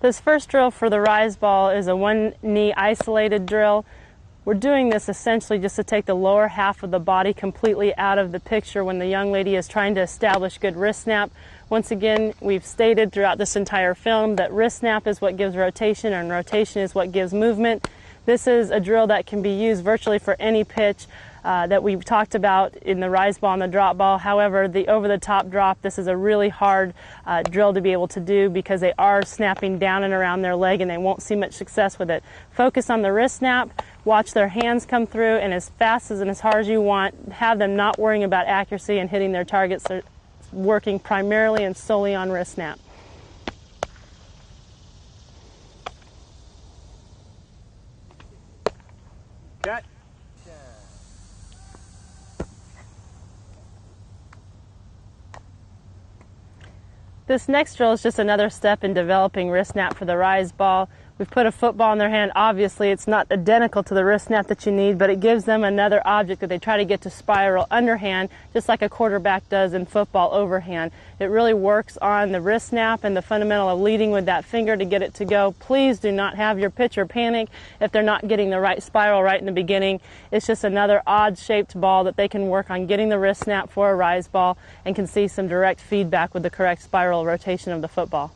This first drill for the rise ball is a one knee isolated drill. We're doing this essentially just to take the lower half of the body completely out of the picture when the young lady is trying to establish good wrist snap. Once again, we've stated throughout this entire film that wrist snap is what gives rotation and rotation is what gives movement. This is a drill that can be used virtually for any pitch that we've talked about in the rise ball and the drop ball. However, the over-the-top drop, this is a really hard drill to be able to do because they are snapping down and around their leg and they won't see much success with it. Focus on the wrist snap, watch their hands come through, and as fast and as hard as you want, have them not worrying about accuracy and hitting their targets. They're working primarily and solely on wrist snap. Cut. This next drill is just another step in developing wrist snap for the rise ball. We've put a football in their hand. Obviously, it's not identical to the wrist snap that you need, but it gives them another object that they try to get to spiral underhand, just like a quarterback does in football overhand. It really works on the wrist snap and the fundamental of leading with that finger to get it to go. Please do not have your pitcher panic if they're not getting the right spiral right in the beginning. It's just another odd-shaped ball that they can work on getting the wrist snap for a rise ball and can see some direct feedback with the correct spiral rotation of the football.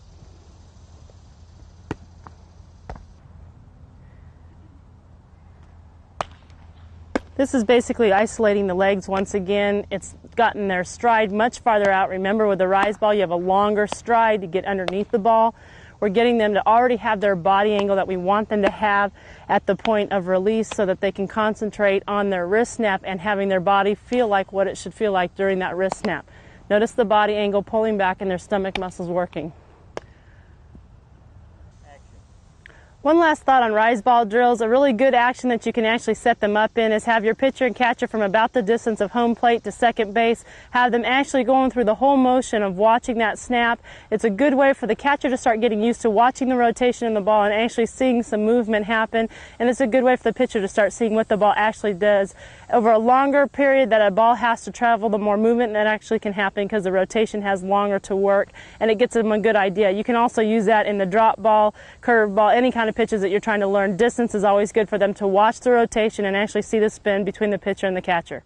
This is basically isolating the legs once again. It's gotten their stride much farther out. Remember, with the rise ball, you have a longer stride to get underneath the ball. We're getting them to already have their body angle that we want them to have at the point of release so that they can concentrate on their wrist snap and having their body feel like what it should feel like during that wrist snap. Notice the body angle pulling back and their stomach muscles working. One last thought on rise ball drills. A really good action that you can actually set them up in is have your pitcher and catcher from about the distance of home plate to second base. Have them actually going through the whole motion of watching that snap. It's a good way for the catcher to start getting used to watching the rotation in the ball and actually seeing some movement happen. And it's a good way for the pitcher to start seeing what the ball actually does. Over a longer period that a ball has to travel, the more movement that actually can happen because the rotation has longer to work and it gets them a good idea. You can also use that in the drop ball, curve ball, any kind of pitches that you're trying to learn. Distance is always good for them to watch the rotation and actually see the spin between the pitcher and the catcher.